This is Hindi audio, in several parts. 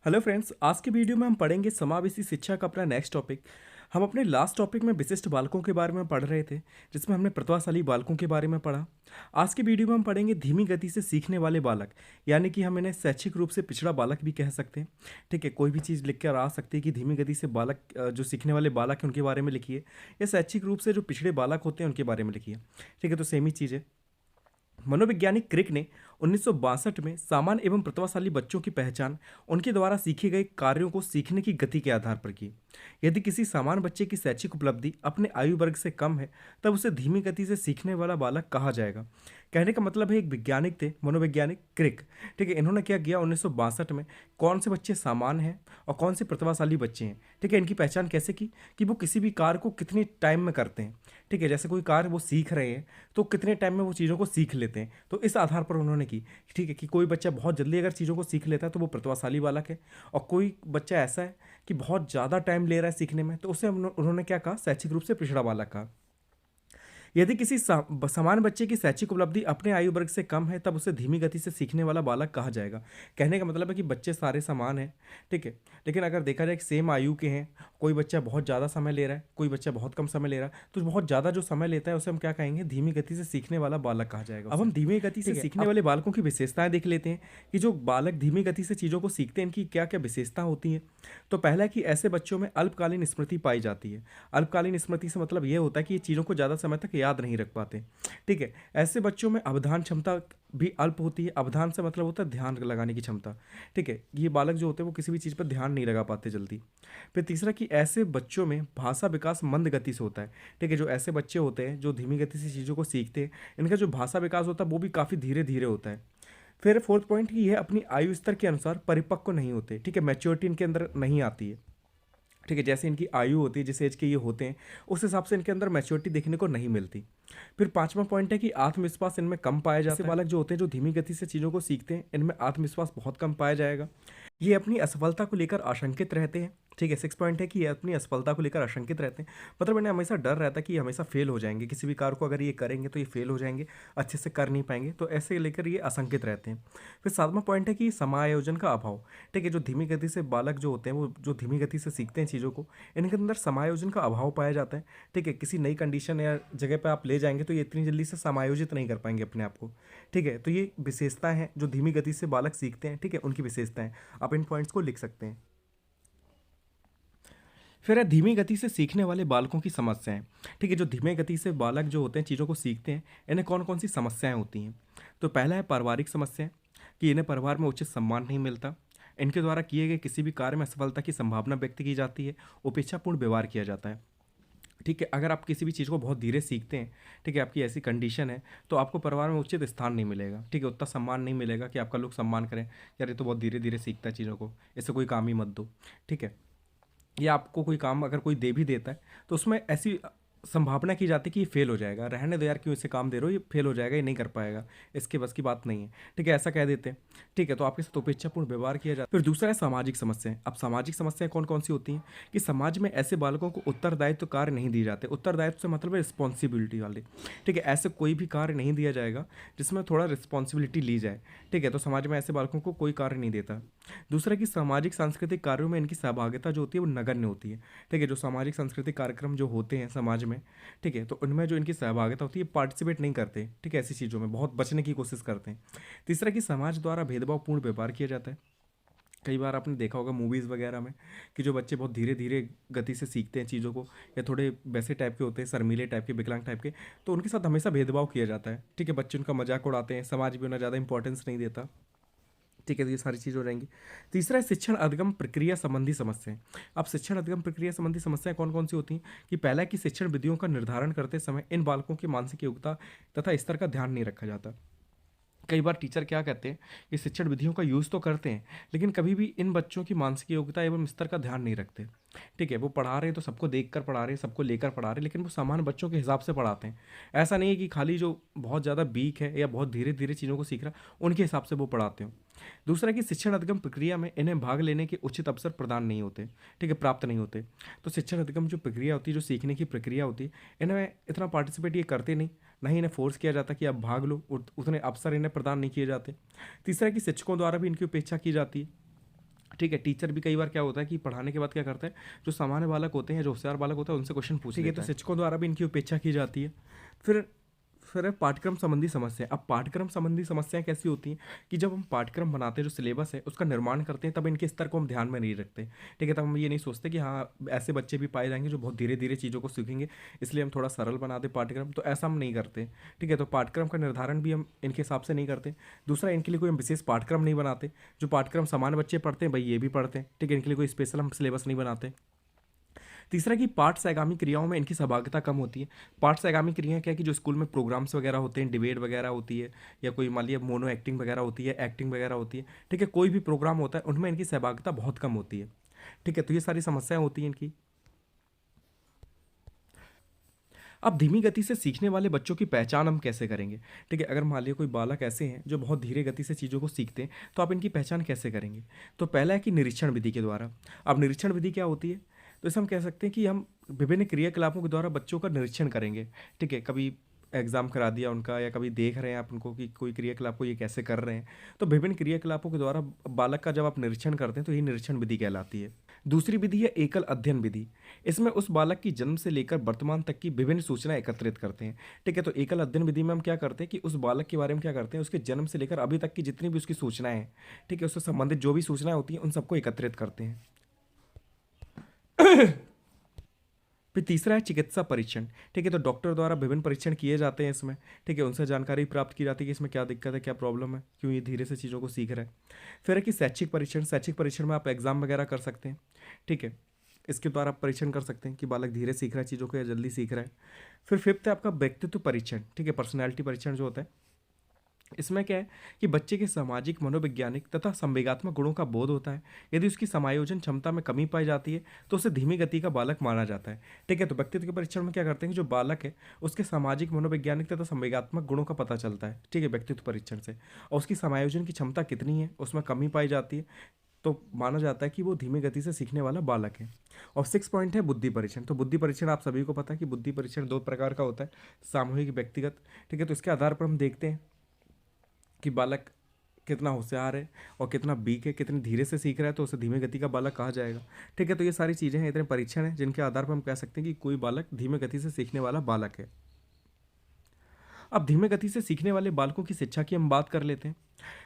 हेलो फ्रेंड्स, आज के वीडियो में हम पढ़ेंगे समावेशी शिक्षा का अपना नेक्स्ट टॉपिक। हम अपने लास्ट टॉपिक में विशिष्ट बालकों के बारे में पढ़ रहे थे, जिसमें हमने प्रतिभाशाली बालकों के बारे में पढ़ा। आज के वीडियो में हम पढ़ेंगे धीमी गति से सीखने वाले बालक, यानी कि हम इन्हें शैक्षिक रूप से पिछड़ा बालक भी कह सकते हैं। ठीक है, कोई भी चीज़ लिख कर आ सकती है कि धीमी गति से बालक जो सीखने वाले बालक हैं उनके बारे में लिखिए, या शैक्षिक रूप से जो पिछड़े बालक होते हैं उनके बारे में लिखिए। ठीक है, तो सेम ही चीज़ है। मनोवैज्ञानिक क्रिक ने 1962 में सामान्य एवं प्रतिभाशाली बच्चों की पहचान उनके द्वारा सीखे गए कार्यों को सीखने की गति के आधार पर की। यदि किसी सामान्य बच्चे की शैक्षिक उपलब्धि अपने आयु वर्ग से कम है, तब उसे धीमी गति से सीखने वाला बालक कहा जाएगा। कहने का मतलब है, एक वैज्ञानिक थे मनोवैज्ञानिक क्रिक। ठीक है, इन्होंने क्या किया 1962 में, कौन से बच्चे सामान्य हैं और कौन से प्रतिभाशाली बच्चे हैं। ठीक है, इनकी पहचान कैसे की कि वो किसी भी कार्य को कितने टाइम में करते हैं। ठीक है, जैसे कोई कार्य वो सीख रहे हैं तो कितने टाइम में वो चीज़ों को सीख लेते हैं, तो इस आधार पर उन्होंने की। ठीक है, कि कोई बच्चा बहुत जल्दी अगर चीज़ों को सीख लेता है तो वो प्रतिभाशाली बालक है, और कोई बच्चा ऐसा है कि बहुत ज़्यादा टाइम ले रहा है सीखने में, तो उसे उन्होंने क्या कहा, शैक्षिक रूप से पिछड़ा बालक कहा। यदि किसी समान बच्चे की शैक्षिक उपलब्धि अपने आयु वर्ग से कम है, तब उसे धीमी गति से सीखने वाला बालक कहा जाएगा। कहने का मतलब है कि बच्चे सारे समान हैं। ठीक है, लेकिन अगर देखा जाए कि सेम आयु के हैं, कोई बच्चा बहुत ज़्यादा समय ले रहा है, कोई बच्चा बहुत कम समय ले रहा है, तो बहुत ज़्यादा जो समय लेता है उसे हम क्या कहेंगे, धीमी गति से सीखने वाला बालक कहा जाएगा। अब हम धीमी गति से सीखने वाले बालकों की विशेषताएं देख लेते हैं कि जो बालक धीमी गति से चीज़ों को सीखते हैं इनकी क्या क्या विशेषता होती हैं। तो पहला है कि ऐसे बच्चों में अल्पकालीन स्मृति पाई जाती है। अल्पकालीन स्मृति से मतलब ये होता है कि ये चीज़ों को ज़्यादा समय तक याद नहीं रख पाते। ठीक है, ऐसे बच्चों में अवधान क्षमता भी अल्प होती है। अवधान से मतलब होता है ध्यान लगाने की क्षमता। ठीक है, ये बालक जो होते हैं वो किसी भी चीज़ पर ध्यान नहीं लगा पाते जल्दी। फिर तीसरा कि ऐसे बच्चों में भाषा विकास मंद गति से होता है। ठीक है, जो ऐसे बच्चे होते हैं जो धीमी गति से चीज़ों को सीखते हैं, इनका जो भाषा विकास होता है वो भी काफ़ी धीरे धीरे होता है। फिर फोर्थ पॉइंट कि यह अपनी आयु स्तर के अनुसार परिपक्व नहीं होते। ठीक है, मैच्योरिटी इनके अंदर नहीं आती है। ठीक है, जैसे इनकी आयु होती है, जिस एज के ये होते हैं, उस हिसाब से इनके अंदर मैच्योरिटी देखने को नहीं मिलती। फिर पांचवा पॉइंट है कि आत्मविश्वास इनमें कम पाया जाता है। बालक जो होते हैं जो धीमी गति से चीज़ों को सीखते हैं, इनमें आत्मविश्वास बहुत कम पाया जाएगा। ये अपनी असफलता को लेकर आशंकित रहते हैं। ठीक है, सिक्स पॉइंट है कि ये अपनी असफलता को लेकर आशंकित रहते हैं, मतलब इन्हें हमेशा डर रहता है कि ये हमेशा फेल हो जाएंगे, किसी भी कार्य को अगर ये करेंगे तो ये फेल हो जाएंगे, अच्छे से कर नहीं पाएंगे, तो ऐसे लेकर ये आशंकित रहते हैं। फिर सातवां पॉइंट है कि समायोजन का अभाव। ठीक है, जो धीमी गति से बालक जो होते हैं वो जो धीमी गति से सीखते हैं चीज़ों को, इनके अंदर समायोजन का अभाव पाया जाता है। ठीक है, किसी नई कंडीशन या जगह पर आप ले जाएंगे तो ये इतनी जल्दी से समायोजित नहीं कर पाएंगे अपने आप को। ठीक है, तो ये विशेषता है जो धीमी गति से बालक सीखते हैं। ठीक है, उनकी विशेषताएं आप इन पॉइंट्स को लिख सकते हैं। फिर है धीमी गति से सीखने वाले बालकों की समस्याएं। ठीक है, जो धीमे गति से बालक जो होते हैं चीज़ों को सीखते हैं, इन्हें कौन कौन सी समस्याएं होती हैं। तो पहला है पारिवारिक समस्याएं, कि इन्हें परिवार में उचित सम्मान नहीं मिलता, इनके द्वारा किए गए किसी भी कार्य में असफलता की संभावना व्यक्त की जाती है, उपेक्षापूर्ण व्यवहार किया जाता है। ठीक है, अगर आप किसी भी चीज़ को बहुत धीरे सीखते हैं, ठीक है, आपकी ऐसी कंडीशन है, तो आपको परिवार में उचित स्थान नहीं मिलेगा। ठीक है, उतना सम्मान नहीं मिलेगा कि आपका लोग सम्मान करें, यार ये तो बहुत धीरे धीरे सीखता है चीज़ों को, इससे कोई काम ही मत दो। ठीक है, या आपको कोई काम अगर कोई दे भी देता है तो उसमें ऐसी संभावना की जाती है कि ये फेल हो जाएगा, रहने दो यार, क्यों इसे काम दे रहे हो, ये फेल हो जाएगा, ये नहीं कर पाएगा, इसके बस की बात नहीं है। ठीक है, ऐसा कह देते हैं। ठीक है, तो आपके साथ उपेक्षापूर्ण व्यवहार किया जाता है। फिर दूसरा है सामाजिक समस्याएं। अब सामाजिक समस्याएं कौन कौन सी होती हैं कि समाज में ऐसे बालकों को उत्तरदायित्व कार्य नहीं दिए जाते। उत्तरदायित्व से मतलब है रिस्पॉन्सिबिलिटी वाले। ठीक है, ऐसे कोई भी कार्य नहीं दिया जाएगा जिसमें थोड़ा रिस्पॉन्सिबिलिटी ली जाए। ठीक है, तो समाज में ऐसे बालकों को कोई कार्य नहीं देता। दूसरा कि सामाजिक सांस्कृतिक कार्यों में इनकी सहभागिता जो होती है वो नगण्य होती है। ठीक है, जो सामाजिक सांस्कृतिक कार्यक्रम जो होते हैं समाज में, ठीक है, तो उनमें जो इनकी सहभागिता होती है पार्टिसिपेट नहीं करते। ठीक है, ऐसी चीज़ों में बहुत बचने की कोशिश करते हैं। तीसरा कि समाज द्वारा भेदभावपूर्ण व्यवहार किया जाता है। कई बार आपने देखा होगा मूवीज़ वगैरह में कि जो बच्चे बहुत धीरे धीरे गति से सीखते हैं चीज़ों को, या थोड़े वैसे टाइप के होते हैं, शर्मीले टाइप के, विकलांग टाइप के, तो उनके साथ हमेशा भेदभाव किया जाता है। ठीक है, बच्चे उनका मजाक उड़ाते हैं, समाज भी उन्हें ज़्यादा इंपॉर्टेंस नहीं देता। ठीक है, तो ये सारी चीज़ हो जाएंगी। तीसरा है शिक्षण अधिगम प्रक्रिया संबंधी समस्याएं। अब शिक्षण अधिगम प्रक्रिया संबंधी समस्याएं कौन कौन सी होती हैं कि पहला है कि शिक्षण विधियों का निर्धारण करते समय इन बालकों की मानसिक योग्यता तथा स्तर का ध्यान नहीं रखा जाता। कई बार टीचर क्या कहते हैं कि शिक्षण विधियों का यूज़ तो करते हैं, लेकिन कभी भी इन बच्चों की मानसिक योग्यता एवं स्तर का ध्यान नहीं रखते। ठीक है, वो पढ़ा रहे हैं तो सबको देख कर पढ़ा रहे हैं, सबको लेकर पढ़ा रहे हैं, लेकिन वो सामान्य बच्चों के हिसाब से पढ़ाते हैं। ऐसा नहीं है कि खाली जो बहुत ज़्यादा वीक है या बहुत धीरे धीरे चीज़ों को सीख रहा है उनके हिसाब से वो पढ़ाते हो। दूसरा कि शिक्षण अधिगम प्रक्रिया में इन्हें भाग लेने के उचित अवसर प्रदान नहीं होते। ठीक है, प्राप्त नहीं होते। तो शिक्षण अधिगम जो प्रक्रिया होती है, जो सीखने की प्रक्रिया होती है, इन्हें इतना पार्टिसिपेट ये करते नहीं, ना ही इन्हें फोर्स किया जाता कि आप भाग लो, उतने अवसर इन्हें प्रदान नहीं किए जाते। तीसरा कि शिक्षकों द्वारा भी इनकी उपेक्षा की जाती है। ठीक है। टीचर भी कई बार क्या होता है कि पढ़ाने के बाद क्या करता है, जो सामान्य बालक होते हैं, जो होशियार बालक होता है, उनसे क्वेश्चन पूछ लेता है। तो शिक्षकों द्वारा भी इनकी उपेक्षा की जाती है। फिर फिर है पाठ्यक्रम संबंधी समस्या। अब पाठ्यक्रम संबंधी समस्याएं कैसी होती हैं कि जब हम पाठ्यक्रम बनाते हैं, जो सिलेबस है उसका निर्माण करते हैं, तब इनके स्तर को हम ध्यान में नहीं रखते। ठीक है, तब हम ये नहीं सोचते कि हाँ ऐसे बच्चे भी पाए जाएंगे जो बहुत धीरे धीरे चीज़ों को सीखेंगे, इसलिए हम थोड़ा सरल बना दें पाठ्यक्रम। तो ऐसा हम नहीं करते। ठीक है, तो पाठ्यक्रम का निर्धारण भी हम इनके हिसाब से नहीं करते। दूसरा, इनके लिए कोई हम विशेष पाठ्यक्रम नहीं बनाते। जो पाठ्यक्रम सामान्य बच्चे पढ़ते हैं भाई ये भी पढ़ते हैं। ठीक है, इनके लिए कोई स्पेशल हम सिलेबस नहीं बनाते। तीसरा कि पाठ से आगामी क्रियाओं में इनकी सहभागिता कम होती है। पाठ से आगामी क्रियाएं क्या है कि जो स्कूल में प्रोग्राम्स वगैरह होते हैं, डिबेट वगैरह होती है, या कोई मान लिया मोनो एक्टिंग वगैरह होती है, एक्टिंग वगैरह होती है। ठीक है, कोई भी प्रोग्राम होता है उनमें इनकी सहभागिता बहुत कम होती है। ठीक है, तो ये सारी समस्याएं होती हैं इनकी। अब धीमी गति से सीखने वाले बच्चों की पहचान हम कैसे करेंगे? ठीक है, अगर मान लिया कोई बालक ऐसे हैं जो बहुत धीरे गति से चीज़ों को सीखते हैं, तो आप इनकी पहचान कैसे करेंगे? तो पहला है कि निरीक्षण विधि के द्वारा। अब निरीक्षण विधि क्या होती है? तो इसे हम कह सकते हैं कि हम विभिन्न क्रियाकलापों के द्वारा बच्चों का निरीक्षण करेंगे। ठीक है, कभी एग्ज़ाम करा दिया उनका, या कभी देख रहे हैं आप उनको कि कोई क्रियाकलाप को ये कैसे कर रहे हैं। तो विभिन्न क्रियाकलापों के द्वारा बालक का जब आप निरीक्षण करते हैं तो ये निरीक्षण विधि कहलाती है। दूसरी विधि है एकल अध्ययन विधि। इसमें उस बालक की जन्म से लेकर वर्तमान तक की विभिन्न सूचनाएं एकत्रित करते हैं। ठीक है, तो एकल अध्ययन विधि में हम क्या करते हैं कि उस बालक के बारे में क्या करते हैं, उसके जन्म से लेकर अभी तक की जितनी भी उसकी सूचनाएं हैं, ठीक है, उससे संबंधित जो भी सूचनाएं होती हैं उन सबको एकत्रित करते हैं। फिर तीसरा है चिकित्सा परीक्षण। ठीक है, तो डॉक्टर द्वारा विभिन्न परीक्षण किए जाते हैं इसमें। ठीक है, उनसे जानकारी प्राप्त की जाती है कि इसमें क्या दिक्कत है, क्या प्रॉब्लम है, क्यों ये धीरे से चीज़ों को सीख रहा है। फिर है कि शैक्षिक परीक्षण। शैक्षिक परीक्षण में आप एग्जाम वगैरह कर सकते हैं। ठीक है, इसके द्वारा आप परीक्षण कर सकते हैं कि बालक धीरे सीख रहा है चीज़ों को या जल्दी सीख रहा है। फिर फिफ्थ है आपका व्यक्तित्व परीक्षण। ठीक है, पर्सनैलिटी परीक्षण जो होता है, इसमें क्या है कि बच्चे के सामाजिक, मनोवैज्ञानिक तथा संवेगात्मक गुणों का बोध होता है। यदि उसकी समायोजन क्षमता में कमी पाई जाती है तो उसे धीमी गति का बालक माना जाता है। ठीक है, तो व्यक्तित्व के परीक्षण में क्या करते हैं कि जो बालक है उसके सामाजिक, मनोवैज्ञानिक तथा संवेगात्मक गुणों का पता चलता है। ठीक है, व्यक्तित्व परीक्षण से। और उसकी समायोजन की क्षमता कितनी है, उसमें कमी पाई जाती है तो माना जाता है कि वो धीमी गति से सीखने वाला बालक है। और 6 पॉइंट है बुद्धि परीक्षण। तो बुद्धि परीक्षण आप सभी को पता है कि बुद्धि परीक्षण 2 प्रकार का होता है, सामूहिक, व्यक्तिगत। ठीक है, तो इसके आधार पर हम देखते हैं कि बालक कितना होशियार है और कितना वीक है, कितनी धीरे से सीख रहा है, तो उसे धीमी गति का बालक कहा जाएगा। ठीक है, तो ये सारी चीज़ें हैं, इतने परीक्षण हैं जिनके आधार पर हम कह सकते हैं कि कोई बालक धीमी गति से सीखने वाला बालक है। अब धीमी गति से सीखने वाले बालकों की शिक्षा की हम बात कर लेते हैं।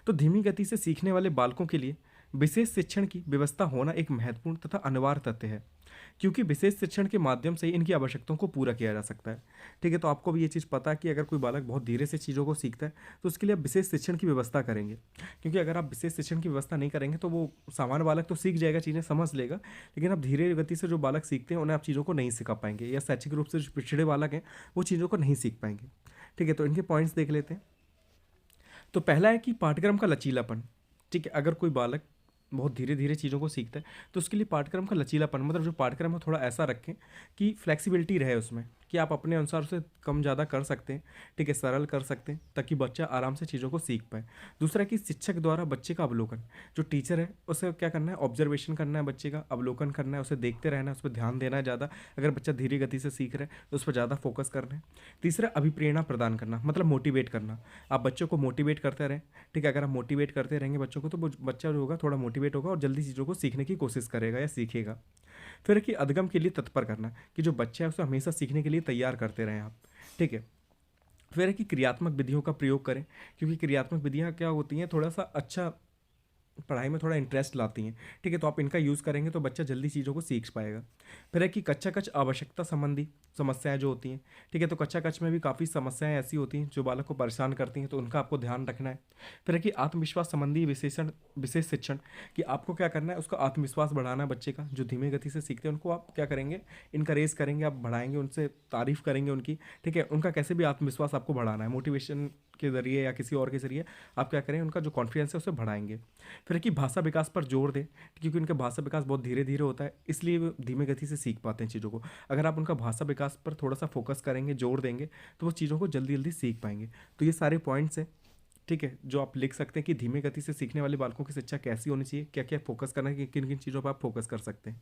तो धीमी गति से सीखने वाले बालकों के लिए विशेष शिक्षण की व्यवस्था होना एक महत्वपूर्ण तथा अनिवार्य तथ्य है, क्योंकि विशेष शिक्षण के माध्यम से ही इनकी आवश्यकताओं को पूरा किया जा सकता है। ठीक है, तो आपको भी ये चीज़ पता है कि अगर कोई बालक बहुत धीरे से चीज़ों को सीखता है तो उसके लिए आप विशेष शिक्षण की व्यवस्था करेंगे। क्योंकि अगर आप विशेष शिक्षण की व्यवस्था नहीं करेंगे तो वो सामान्य बालक तो सीख जाएगा, चीज़ें समझ लेगा, लेकिन आप धीरे गति से जो बालक सीखते हैं उन्हें आप चीज़ों को नहीं सिखा पाएंगे, या शैक्षिक रूप से जो पिछड़े बालक हैं वो चीज़ों को नहीं सीख पाएंगे। ठीक है, तो इनके पॉइंट्स देख लेते हैं। तो पहला है कि पाठ्यक्रम का लचीलापन। ठीक है, अगर कोई बालक बहुत धीरे धीरे चीज़ों को सीखता है तो उसके लिए पाठ्यक्रम का लचीलापन, मतलब जो पाठ्यक्रम है थोड़ा ऐसा रखें कि फ्लेक्सिबिलिटी रहे उसमें, कि आप अपने अनुसार उसे कम ज़्यादा कर सकते हैं। ठीक है, सरल कर सकते हैं ताकि बच्चा आराम से चीज़ों को सीख पाए। दूसरा कि शिक्षक द्वारा बच्चे का अवलोकन। जो टीचर है उसे क्या करना है, ऑब्जर्वेशन करना है, बच्चे का अवलोकन करना है, उसे देखते रहना है, उस पर ध्यान देना है ज़्यादा। अगर बच्चा धीरे गति से सीख रहा है तो उस पर ज़्यादा फोकस करना है। तीसरा, अभिप्रेरणा प्रदान करना, मतलब मोटिवेट करना। आप बच्चों को मोटिवेट करते रहें। ठीक है, अगर आप मोटिवेट करते रहेंगे बच्चों को तो वो बच्चा जो होगा थोड़ा मोटिवेट होगा और जल्दी चीज़ों को सीखने की कोशिश करेगा या सीखेगा। फिर कि अधगम के लिए तत्पर करना, कि जो बच्चा है उसे हमेशा सीखने के लिए तैयार करते रहें आप। ठीक है, फिर है कि क्रियात्मक विधियों का प्रयोग करें, क्योंकि क्रियात्मक विधियाँ क्या होती हैं, थोड़ा सा अच्छा पढ़ाई में थोड़ा इंटरेस्ट लाती हैं। ठीक है, तो आप इनका यूज़ करेंगे तो बच्चा जल्दी चीज़ों को सीख पाएगा। फिर है कि कच्चा कच आवश्यकता संबंधी समस्याएं जो होती हैं। ठीक है, तो कच्चा कच में भी काफ़ी समस्याएं ऐसी होती हैं जो बालक को परेशान करती हैं, तो उनका आपको ध्यान रखना है। फिर है कि आत्मविश्वास संबंधी विशेष शिक्षण, कि आपको क्या करना है, उसका आत्मविश्वास बढ़ाना है बच्चे का। जो धीमे गति से सीखते हैं उनको आप क्या करेंगे, इनकरेज करेंगे, आप बढ़ाएंगे, उनसे तारीफ करेंगे उनकी। ठीक है, उनका कैसे भी आत्मविश्वास आपको बढ़ाना है, मोटिवेशन के ज़रिए या किसी और के ज़रिए आप क्या करें, उनका जो कॉन्फिडेंस है उसे बढ़ाएंगे। फिर कि भाषा विकास पर जोर दें, क्योंकि उनका भाषा विकास बहुत धीरे धीरे होता है, इसलिए वो धीमे गति से सीख पाते हैं चीज़ों को। अगर आप उनका भाषा विकास पर थोड़ा सा फोकस करेंगे, जोर देंगे, तो वो चीज़ों को जल्दी जल्दी सीख पाएंगे। तो ये सारे पॉइंट्स हैं, ठीक है, जो आप लिख सकते हैं कि धीमे गति से सीखने वाले बालकों की शिक्षा कैसी होनी चाहिए, क्या क्या फोकस करना है, किन किन चीज़ों पर आप फोकस कर सकते हैं।